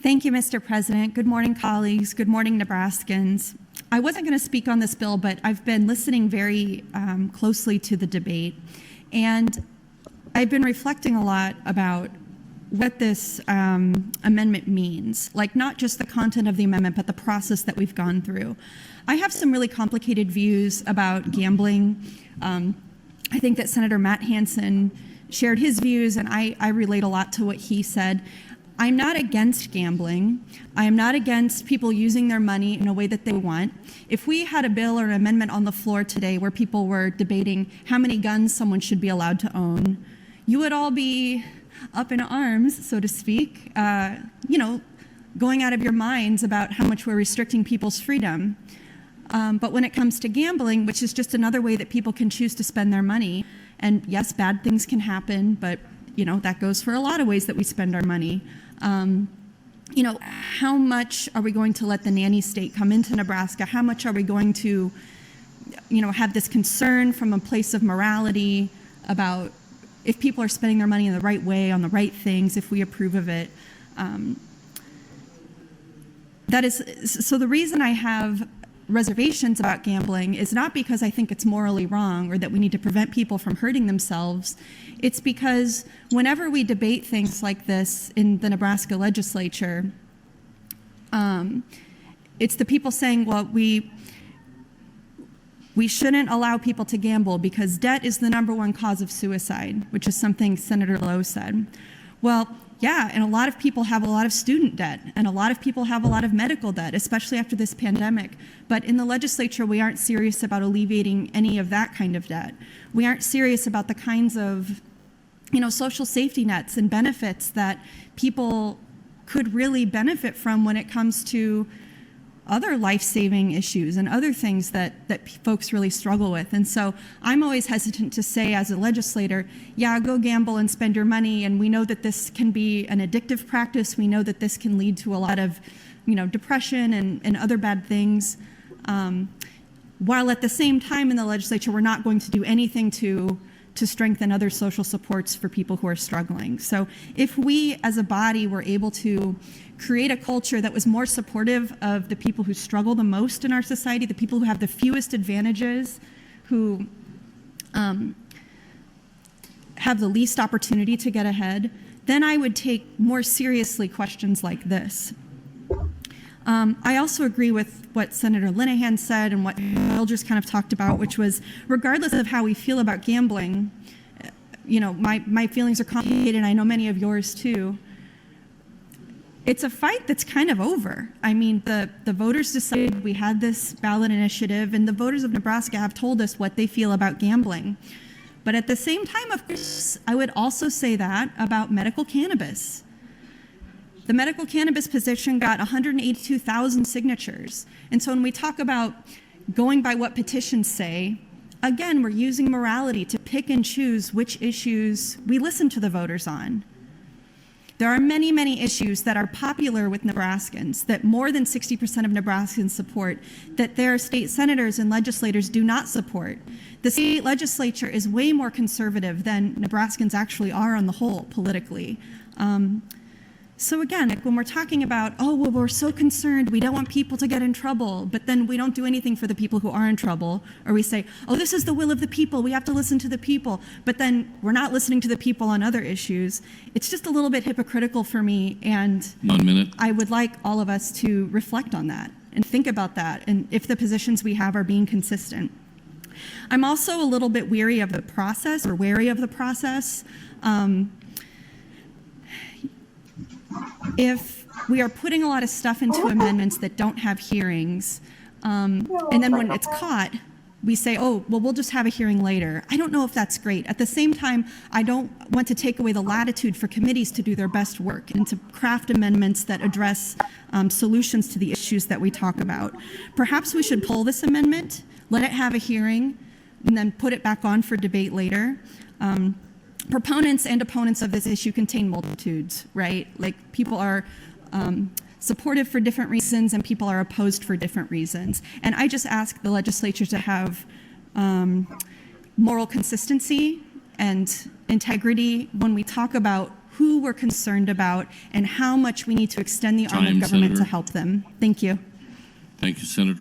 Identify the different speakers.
Speaker 1: Thank you, Mr. President. Good morning, colleagues. Good morning, Nebraskans. I wasn't going to speak on this bill, but I've been listening very closely to the debate, and I've been reflecting a lot about what this amendment means, like not just the content of the amendment, but the process that we've gone through. I have some really complicated views about gambling. I think that Senator Matt Hansen shared his views, and I relate a lot to what he said. I'm not against gambling. I am not against people using their money in a way that they want. If we had a bill or an amendment on the floor today where people were debating how many guns someone should be allowed to own, you would all be up in arms, so to speak, going out of your minds about how much we're restricting people's freedom. But when it comes to gambling, which is just another way that people can choose to spend their money, and yes, bad things can happen, but that goes for a lot of ways that we spend our money. How much are we going to let the nanny state come into Nebraska? How much are we going to, have this concern from a place of morality about if people are spending their money in the right way, on the right things, if we approve of it? So the reason I have reservations about gambling is not because I think it's morally wrong or that we need to prevent people from hurting themselves. It's because whenever we debate things like this in the Nebraska legislature, it's the people saying, well, we shouldn't allow people to gamble because debt is the #1 cause of suicide, which is something Senator Lowe said. Well, yeah, and a lot of people have a lot of student debt, and a lot of people have a lot of medical debt, especially after this pandemic. But in the legislature, we aren't serious about alleviating any of that kind of debt. We aren't serious about the kinds of, social safety nets and benefits that people could really benefit from when it comes to other life-saving issues and other things that folks really struggle with. And so I'm always hesitant to say as a legislator, yeah, go gamble and spend your money, and we know that this can be an addictive practice. We know that this can lead to a lot of, depression and other bad things. While at the same time in the legislature, we're not going to do anything to strengthen other social supports for people who are struggling. So if we as a body were able to create a culture that was more supportive of the people who struggle the most in our society, the people who have the fewest advantages, who have the least opportunity to get ahead, then I would take more seriously questions like this. I also agree with what Senator Linehan said and what Elders kind of talked about, which was regardless of how we feel about gambling, my feelings are complicated, and I know many of yours too. It's a fight that's kind of over. I mean, the voters decided we had this ballot initiative, and the voters of Nebraska have told us what they feel about gambling. But at the same time, of course, I would also say that about medical cannabis. The medical cannabis petition got 182,000 signatures. And so when we talk about going by what petitions say, again, we're using morality to pick and choose which issues we listen to the voters on. There are many, many issues that are popular with Nebraskans, that more than 60% of Nebraskans support, that their state senators and legislators do not support. The state legislature is way more conservative than Nebraskans actually are on the whole politically. So again, when we're talking about, we're so concerned, we don't want people to get in trouble, but then we don't do anything for the people who are in trouble, or we say, this is the will of the people, we have to listen to the people, but then we're not listening to the people on other issues. It's just a little bit hypocritical for me, and
Speaker 2: 1 minute.
Speaker 1: I would like all of us to reflect on that and think about that, and if the positions we have are being consistent. I'm also a little bit wary of the process. If we are putting a lot of stuff into amendments that don't have hearings, and then when it's caught, we say, we'll just have a hearing later. I don't know if that's great. At the same time, I don't want to take away the latitude for committees to do their best work and to craft amendments that address solutions to the issues that we talk about. Perhaps we should pull this amendment, let it have a hearing, and then put it back on for debate later. Proponents and opponents of this issue contain multitudes, right? Like people are supportive for different reasons and people are opposed for different reasons. And I just ask the legislature to have moral consistency and integrity when we talk about who we're concerned about and how much we need to extend the arm of
Speaker 2: Time,
Speaker 1: government
Speaker 2: Senator.
Speaker 1: to help them. Thank you.
Speaker 2: Thank you, Senator.